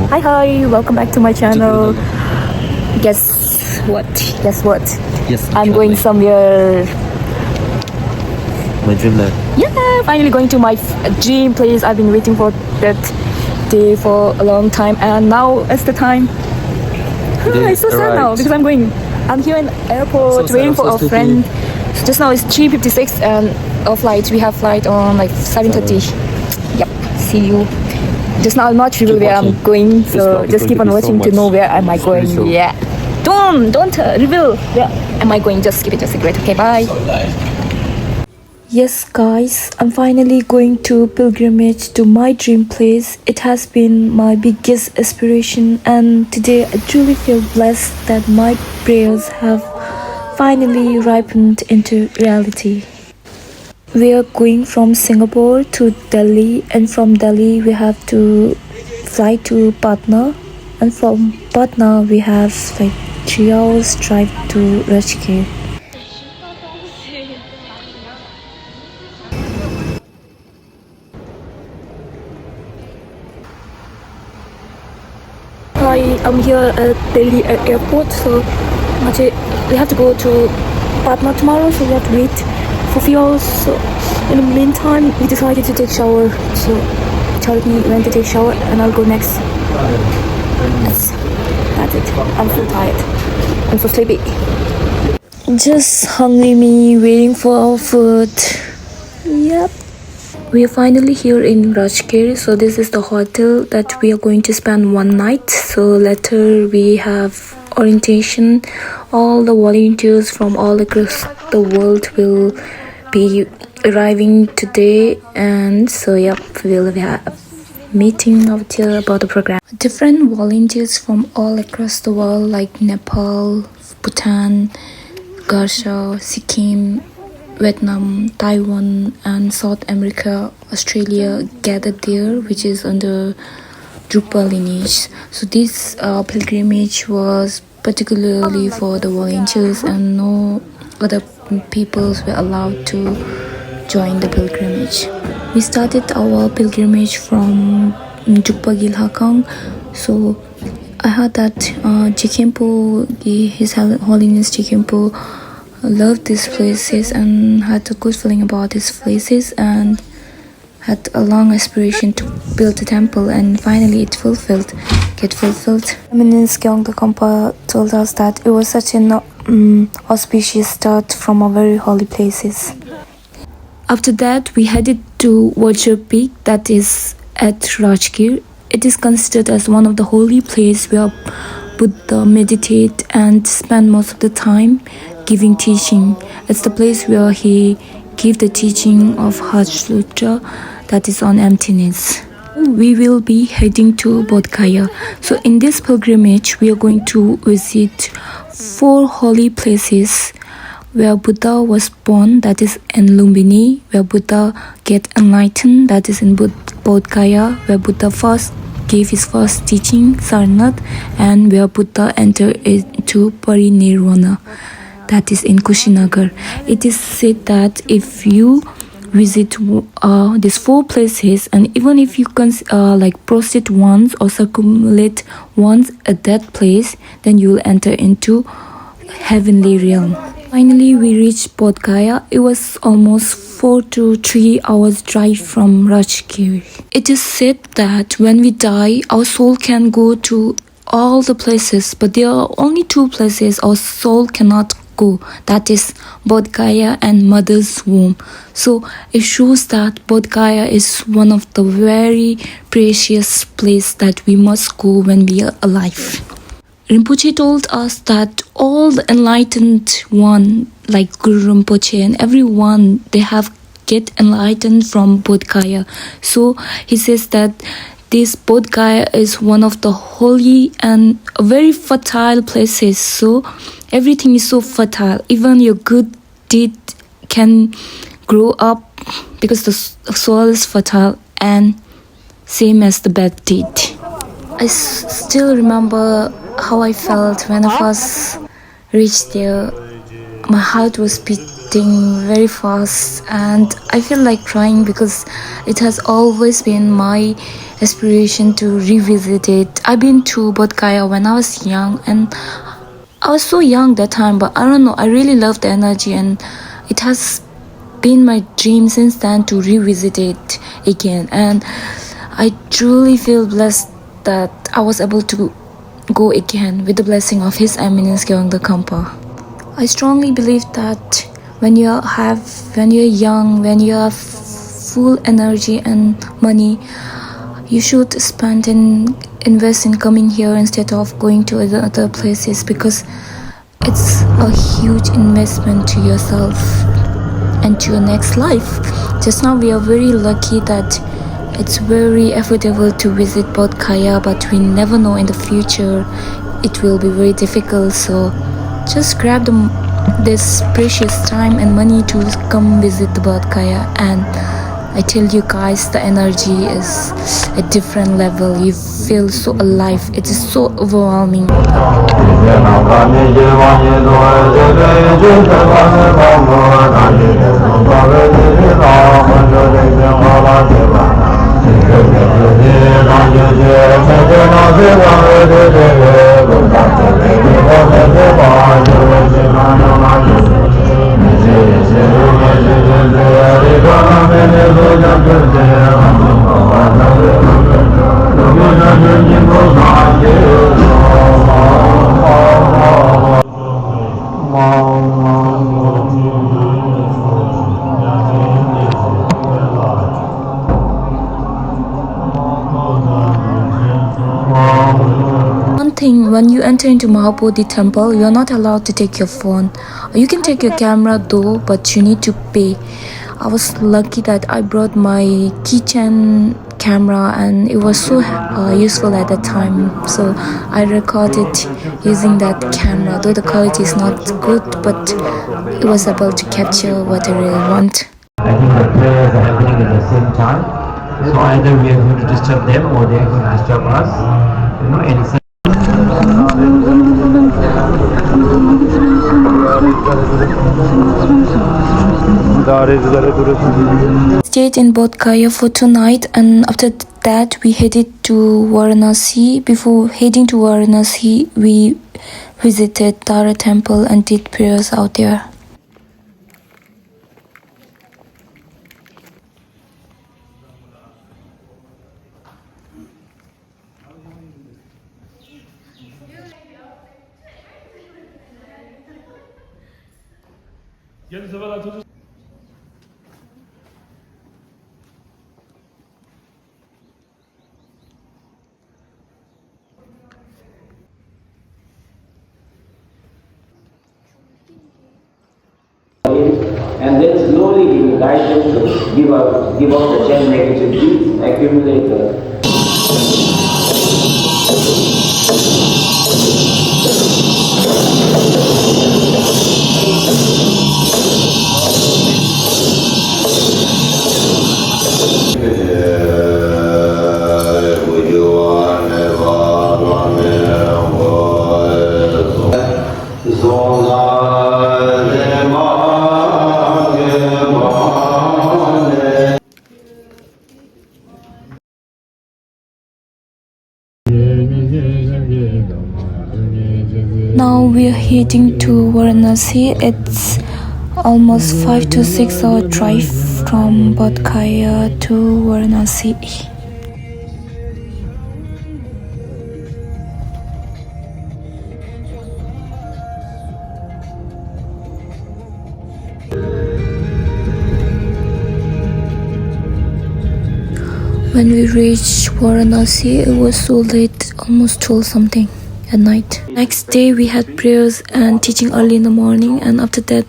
Hi, welcome back to my channel. Guess what? Yes, I'm going somewhere. my dreamland. Yeah, finally going to my dream place. I've been waiting for that day for a long time, and now it's the time. It's so sad now because I'm here in airport So waiting sad, for I'm our so friend. Just now it's 3:56 and our flight. We have flight on like 7:30. Yep. See you. Just now I'm not sure Keep where I'm watching. going, This so vlog is just going keep to on be so watching to much know where am I going. spiritual. Yeah. Don't reveal where am I going. Just keep it a secret. Okay, bye. Yes, guys, I'm finally going to pilgrimage to my dream place. It has been my biggest aspiration, and today I truly feel blessed that my prayers have finally ripened into reality. We are going from Singapore to Delhi, and from Delhi we have to fly to Patna, and from Patna we have like 3 hours drive to Rajkir. I'm here at Delhi airport, so we have to go to Patna tomorrow, so we have to wait for a few hours. So in the meantime, we decided to take shower. So Charlie went to take shower, and I'll go next. That's it. I'm so tired. I'm so sleepy. Just hungry me waiting for our food. Yep. We are finally here in Rajkir, so this is the hotel that we are going to spend one night. So later we have orientation. All the volunteers from all across the world will be arriving today, and so yep, we'll have a meeting out here about the program. Different volunteers from all across the world like Nepal, Bhutan, Garsha, Sikkim, Vietnam, Taiwan, and South America, Australia gathered there, which is under Drupal lineage. So this pilgrimage was particularly for the volunteers, and no other peoples were allowed to join the pilgrimage. We started our pilgrimage from Gyalwa. So I heard that Dokhampa, His Holiness Dokhampa, loved these places and had a good feeling about these places and had a long aspiration to build a temple, and finally it get fulfilled. Eminence Dokhampa told us that it was such an auspicious start from our very holy places. After that, we headed to Vajra Peak, that is at Rajkir. It is considered as one of the holy places where Buddha meditate and spend most of the time giving teaching. It's the place where he gave the teaching of Heart Sutra, that is on emptiness. We will be heading to Bodhgaya. So in this pilgrimage, we are going to visit 4 holy places where Buddha was born, that is in Lumbini, where Buddha get enlightened, that is in Bodhgaya, where Buddha first gave his first teaching, Sarnath, and where Buddha entered into Parinirvana, that is in Kushinagar. It is said that if you visit these 4 places, and even if you can prostrate once or circumambulate once at that place, then you will enter into heavenly realm. Finally, we reached Bodhgaya. It was almost 4 to 3 hours drive from Rajkir. It is said that when we die, our soul can go to all the places, but there are only 2 places our soul cannot go. That is Bodhgaya and Mother's Womb. So it shows that Bodhgaya is one of the very precious places that we must go when we are alive. Rinpoche told us that all the enlightened one, like Guru Rinpoche and everyone, they have get enlightened from Bodhgaya. So he says that this Bodhgaya is one of the holy and very fertile places. So everything is so fertile. Even your good deed can grow up because the soil is fertile, and same as the bad deed. I still remember how I felt when I first reached there. My heart was getting very fast, and I feel like crying because it has always been my aspiration to revisit it. I've been to Bodhgaya when I was young, and I was so young that time, but I don't know, I really love the energy, and it has been my dream since then to revisit it again. And I truly feel blessed that I was able to go again with the blessing of His Eminence Dokhampa. I strongly believe that when you're young, when you have full energy and money, you should spend and invest in coming here instead of going to other places, because it's a huge investment to yourself and to your next life. Just now we are very lucky that it's very affordable to visit Bodhgaya, but we never know in the future it will be very difficult. So just grab this precious time and money to come visit the Bodhgaya. And I tell you guys, the energy is a different level. You feel so alive. It is so overwhelming. One thing, when you enter into Mahabodhi temple, you are not allowed to take your phone. You can take your camera though, but you need to pay. I was lucky that I brought my keychain camera, and it was so useful at that time. So I recorded using that camera, though the quality is not good, but it was able to capture what I really want. I think the prayers are happening at the same time. So either we are going to disturb them or they are going to disturb us. You know, in Stayed in Bodhgaya for 2 nights, and after that we headed to Varanasi. Before heading to Varanasi, we visited Tara temple and did prayers out there. and then slowly he will guide them to give up the 10 negative deeds, accumulate the Now we are heading to Varanasi. It's almost 5 to 6 hour drive from Bodhgaya to Varanasi. When we reached Varanasi, it was so late, almost 12 something at night. Next day we had prayers and teaching early in the morning, and after that,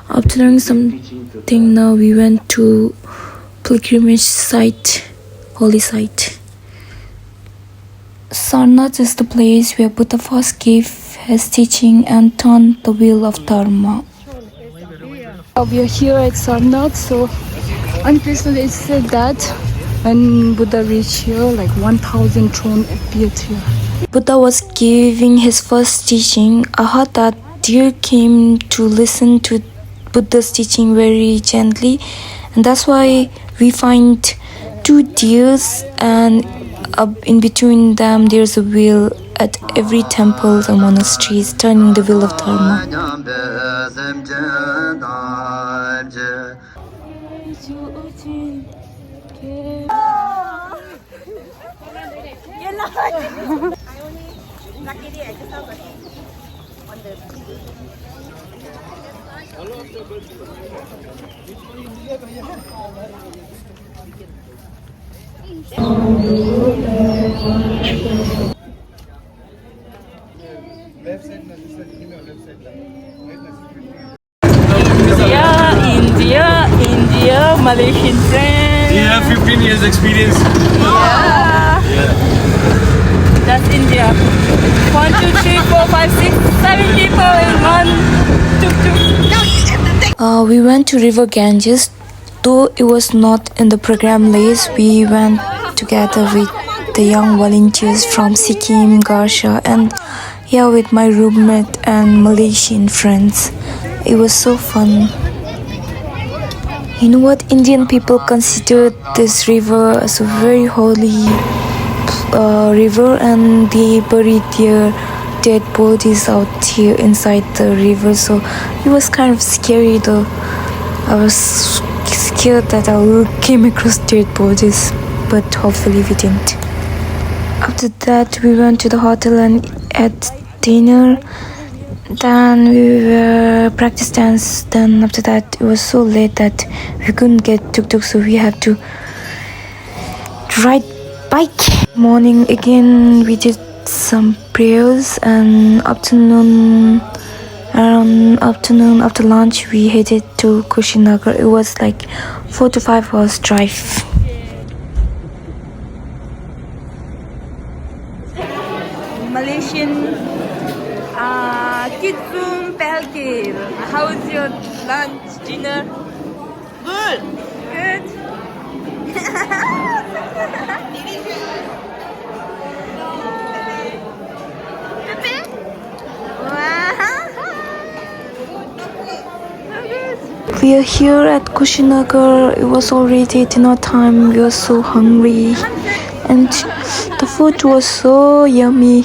after learning something, now we went to pilgrimage site, holy site. Sarnath is the place where Buddha first gave his teaching and turned the wheel of Dharma. We are here at Sarnath, so unpeacefully it said that when Buddha reached here, like 1,000 thrones appeared here. Buddha was giving his first teaching. I heard that deer came to listen to Buddha's teaching very gently, and that's why we find two deers, and in between them there's a wheel. At every temple or monasteries, turning the wheel of Dharma. India, Malaysian friends. You have 15 years experience. Yeah. That's India. 1, 2, 3, 4, 5, 6, 7 people in one tuk-tuk. We went to River Ganges. Though it was not in the program list, we went together with the young volunteers from Sikkim, Garsha, and with my roommate and Malaysian friends. It was so fun. You know what? Indian people consider this river as a very holy river, and they buried their dead bodies out here inside the river. So it was kind of scary though. I was scared that I will came across dead bodies, but hopefully we didn't. After that, we went to the hotel and ate dinner. Then we were practice dance. Then after that, it was so late that we couldn't get tuk-tuk, so we had to ride bike. Morning again, we did some prayers, and around afternoon after lunch, we headed to Kushinagar. It was like 4 to 5 hours drive. Malaysian Kitsum Pelkir. How's your lunch, dinner? Good. Good. We are here at Kushinagar. It was already dinner time. We were so hungry, and the food was so yummy.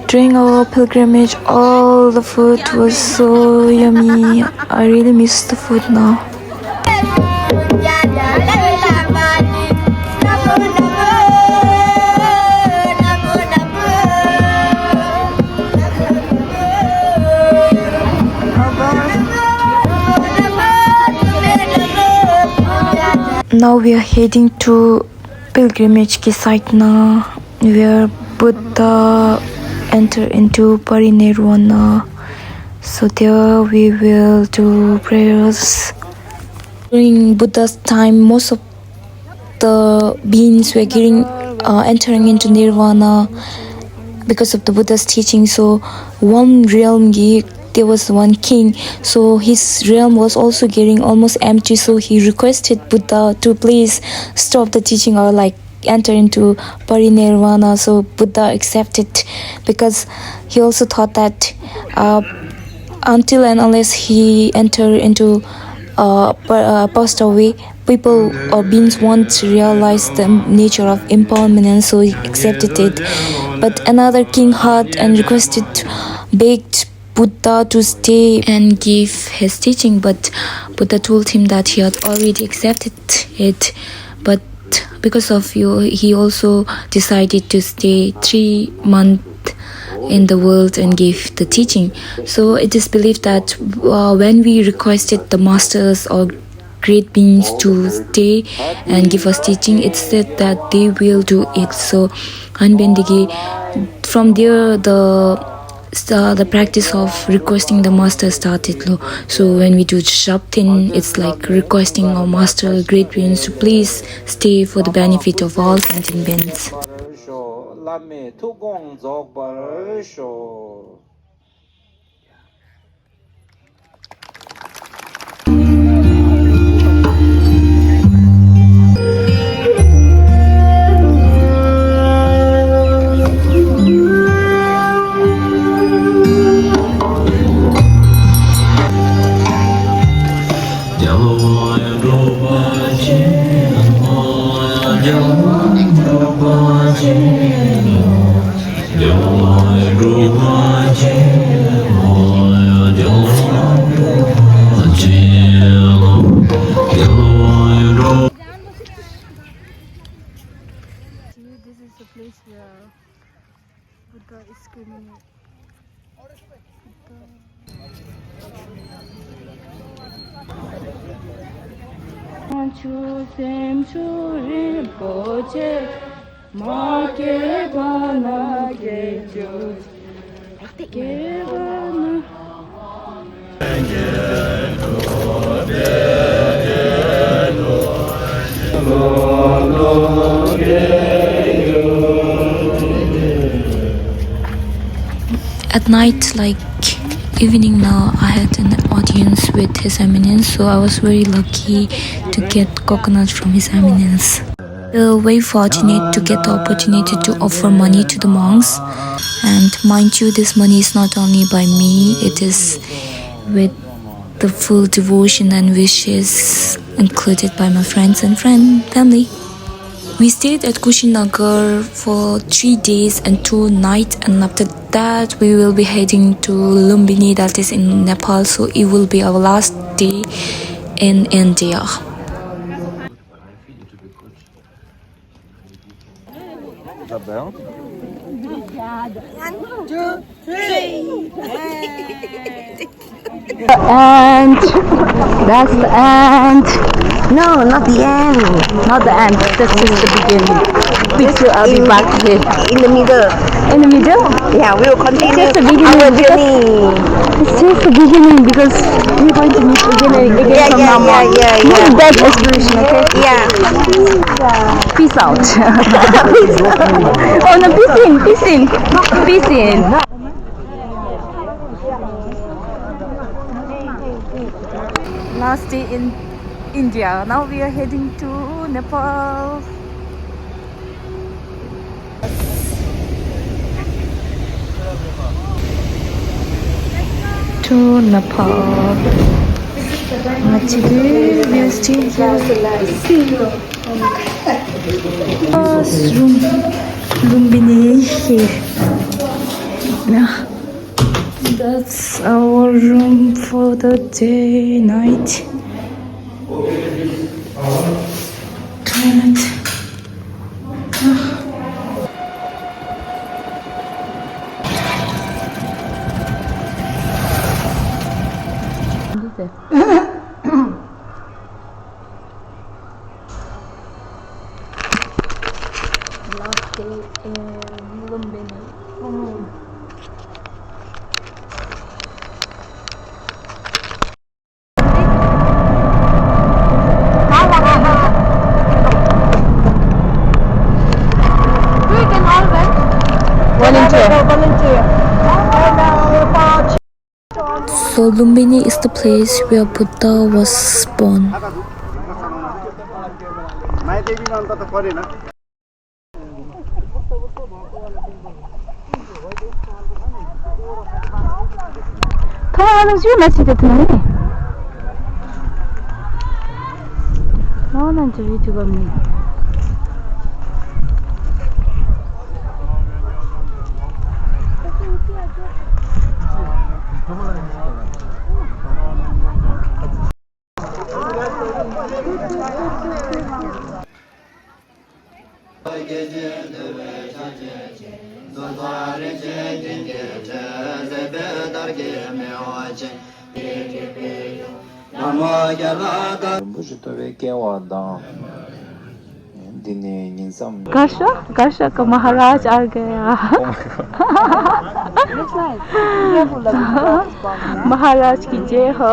During our pilgrimage, all the food was so yummy. I really miss the food now. Now we are heading to pilgrimage ki site now, where Buddha enter into parinirvana. So there we will do prayers. During Buddha's time, most of the beings were entering into nirvana because of the Buddha's teaching. So one realm, there was one king, so his realm was also getting almost empty. So he requested Buddha to please stop the teaching or like enter into parinirvana. So Buddha accepted, because he also thought that until and unless he enter into passed away, people or beings won't realize the nature of impermanence. So he accepted it. But another king heard and begged Buddha to stay and give his teaching, but Buddha told him that he had already accepted it. But because of you, he also decided to stay 3 months in the world and give the teaching. So it is believed that when we requested the masters or great beings to stay and give us teaching, it's said that they will do it. So Hanbendigi, from there the practice of requesting the master started. So when we do Shabtin, it's like requesting our master, great beings, to please stay for the benefit of all sentient beings. Buddha is screaming. At night, like evening now, I had an audience with His Eminence, so I was very lucky to get coconut from His Eminence. Very fortunate to get the opportunity to offer money to the monks. And mind you, this money is not only by me, it is with the full devotion and wishes included by my friends and family. We stayed at Kushinagar for 3 days and 2 nights, and after that we will be heading to Lumbini, that is in Nepal, so it will be our last day in India. And that's the end. No, not the end. Not the end. That's just the beginning. Picture I'll be back with. In the middle. In the middle? Yeah, we will continue It's just the beginning. our journey. It's just the beginning because we're going to meet again from now on. Yeah. That's aspiration, okay? Yeah. Peace out. Oh no, peace in, peace in, peace in. Last day in India. Now we are heading to Nepal. To Nepal. Actually, we are still here. Lumbini here. Yeah. That's our room for the day, night. Toilet. Last day in Lumbini. So Lumbini is the place where Buddha was born. Kasha ka Maharaj aa gaya. Maharaj ki jai ho.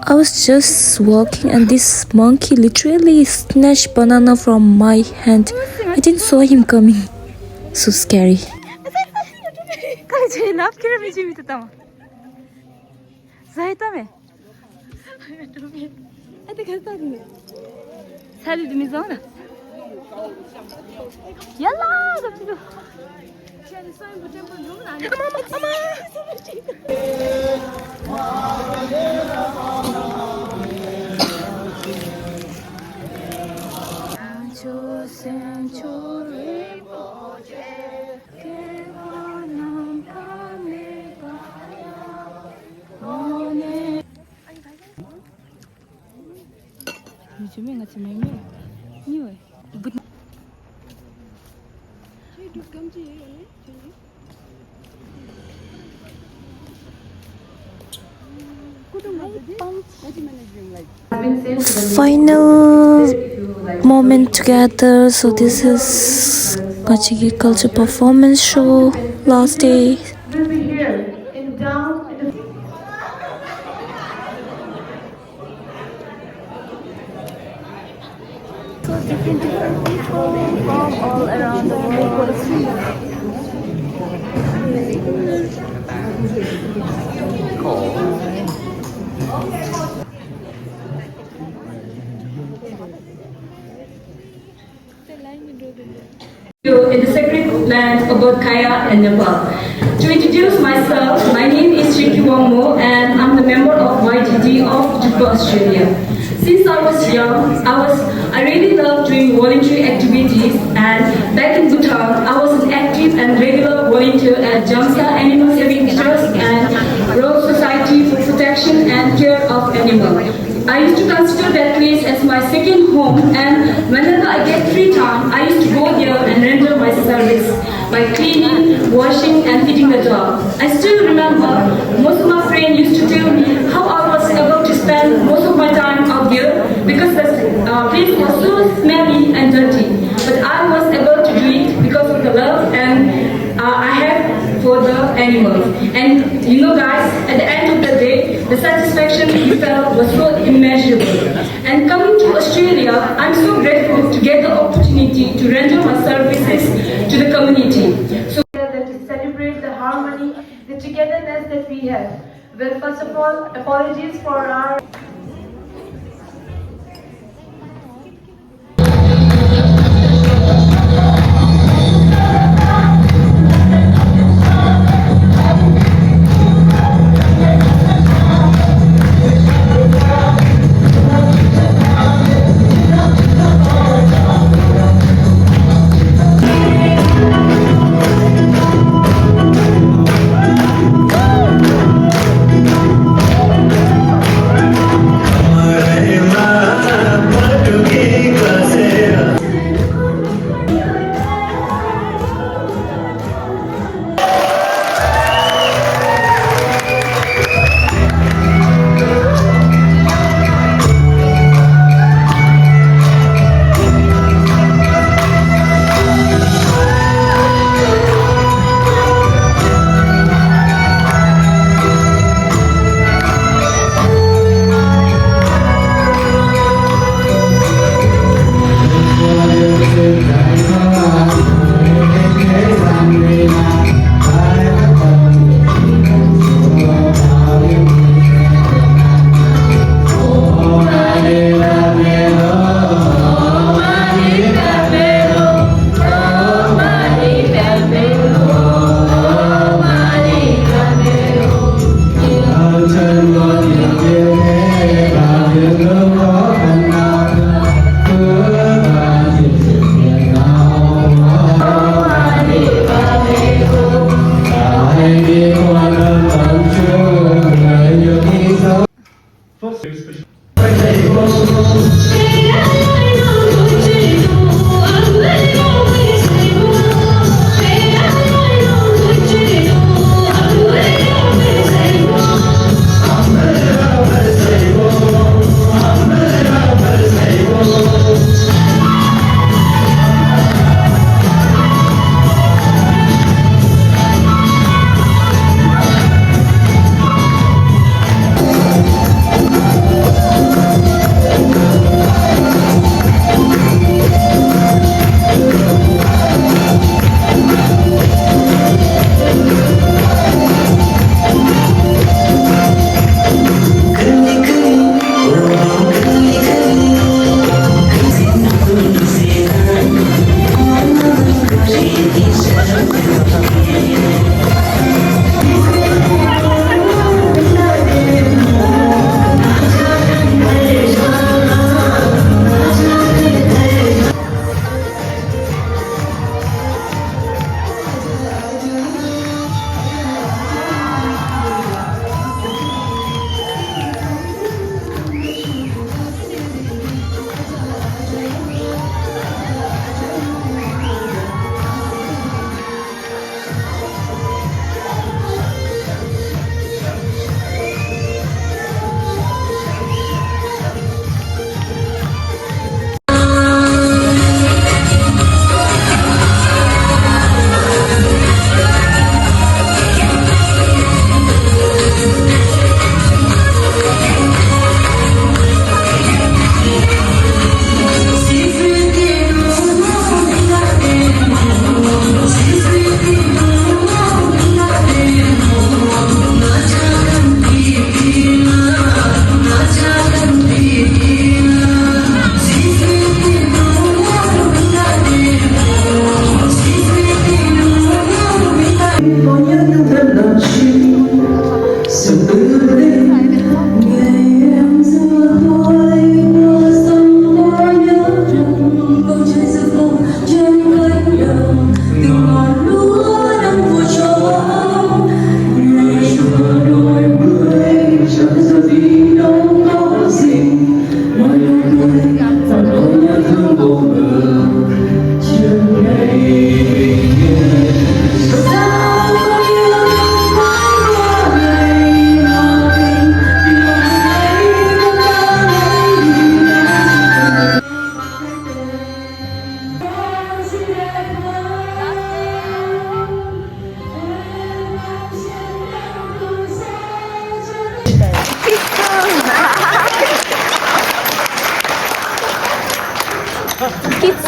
I was just walking and this monkey literally snatched banana from my hand. I didn't saw him coming. So scary. 요즘에 같이 매매 nhiều ấy. Final moment together. So this is Kachigi culture performance show last day. So different people from all around the world. In the sacred land of Bodhgaya and Nepal. To introduce myself, my name is Gyalwa and I'm the member of YGG of Gyalwa, Australia. Since I was young, I really loved doing voluntary activities, and back in Bhutan, I was an active and regular volunteer at Gyalwa Animal Saving Trust and Royal Society for Protection and Care of Animals. I used to consider that place as my second home, and whenever I get free time, I used to go there and render my service by cleaning, washing and feeding the dog. I still remember most of my friends used to tell me how I was able to spend most of my time out there because the place was so smelly and dirty. But I was able to do it because of the love and I have for the animals. And you know guys, at the end of the day, the satisfaction we felt was so immeasurable. And coming to Australia, I'm so grateful to get the opportunity to render my services to the community. So that to celebrate the harmony, the togetherness that we have. Well, first of all, apologies for our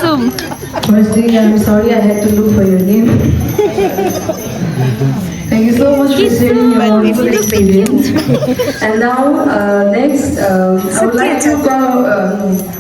Zoom. Firstly, I'm sorry I had to look for your name. Thank you so much for sharing your wonderful experience. And now, next, I would like to go.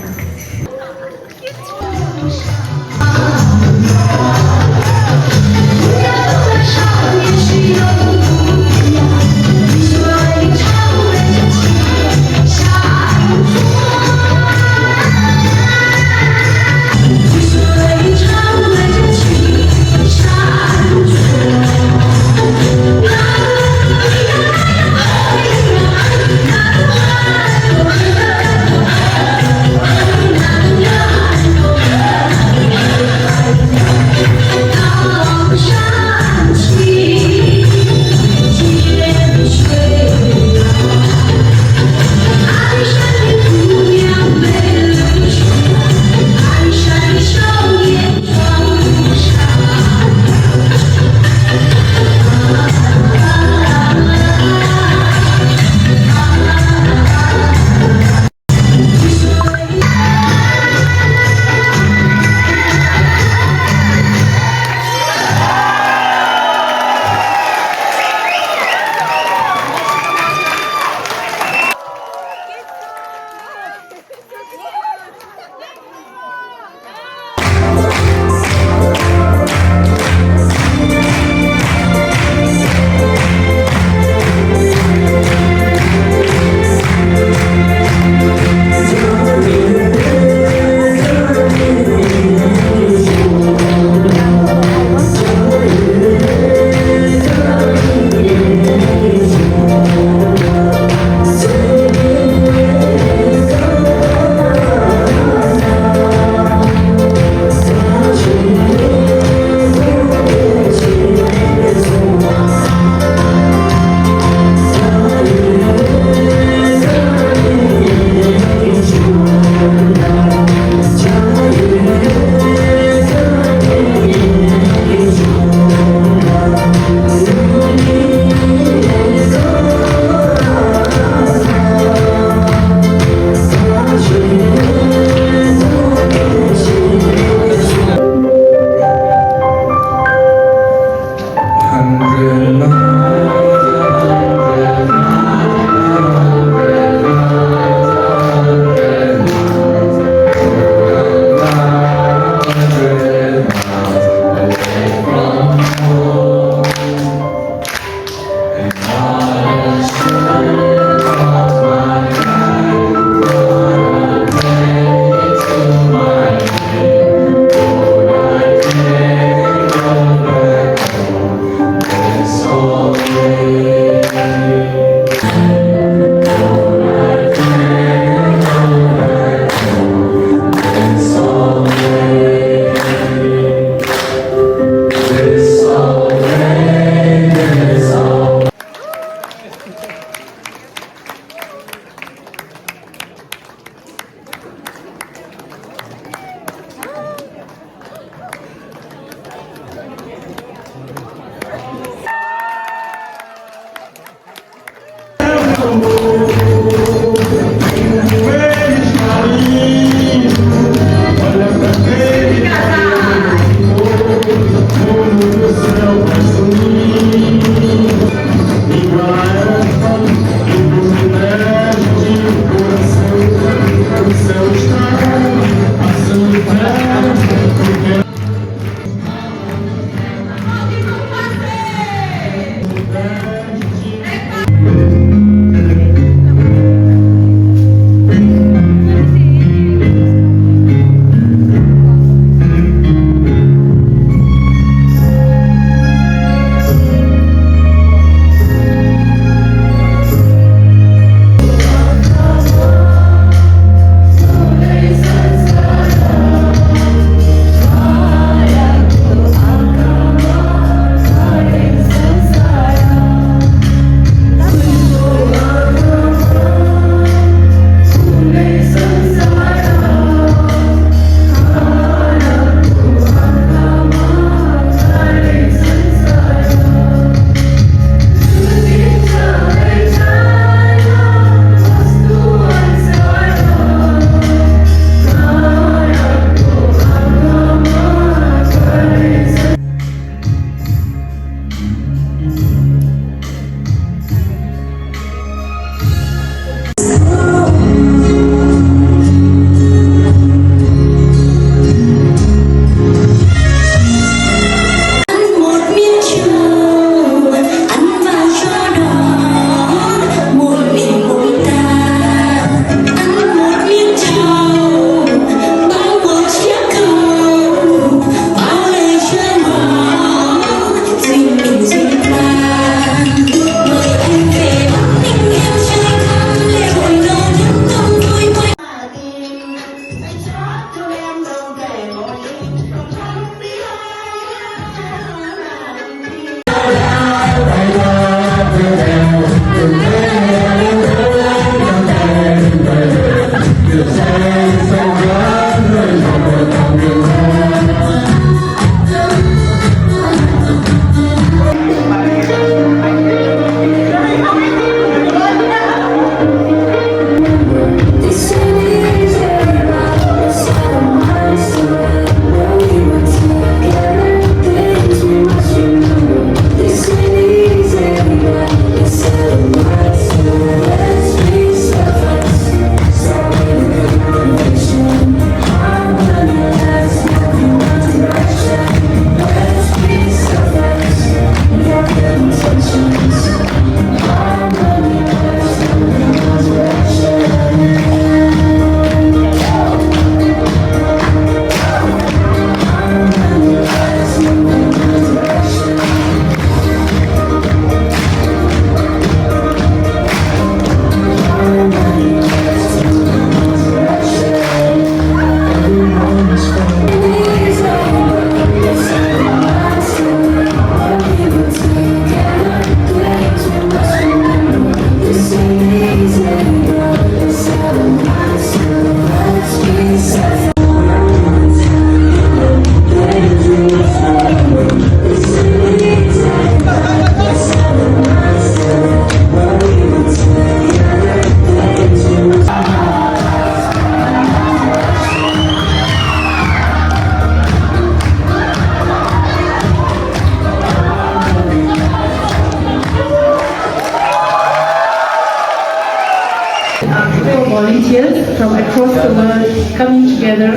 from across the world coming together,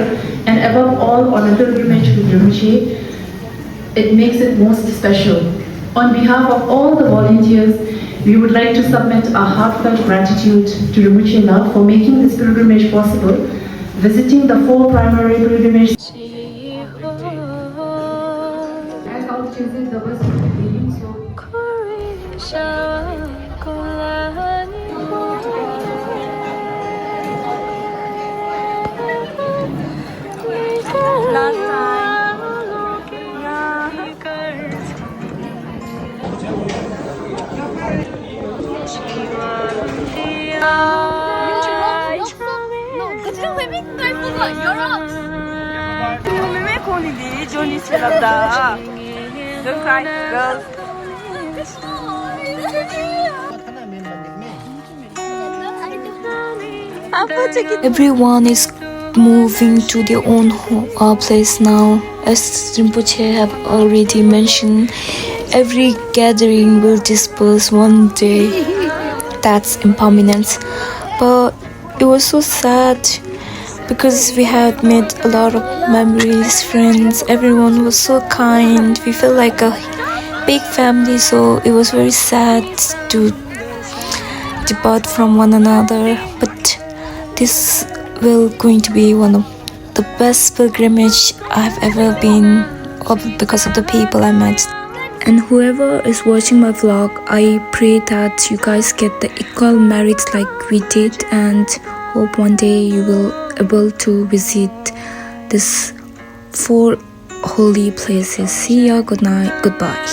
and above all on a pilgrimage with Rinpoche, it makes it most special. On behalf of all the volunteers, we would like to submit our heartfelt gratitude to Rinpoche Love for making this pilgrimage possible, visiting the 4 primary pilgrimages. As our choosing the best feeling, so Don't cry, girls. Everyone is moving to their own place now. As Rinpoche have already mentioned, every gathering will disperse one day. That's impermanence. But it was so sad because we had made a lot of memories, friends. Everyone was so kind. We felt like a big family, so it was very sad to depart from one another. But this will going to be one of the best pilgrimage I've ever been, because of the people I met. And whoever is watching my vlog, I pray that you guys get the equal merits like we did, and hope one day you will able to visit this 4 holy places. See ya, good night, goodbye.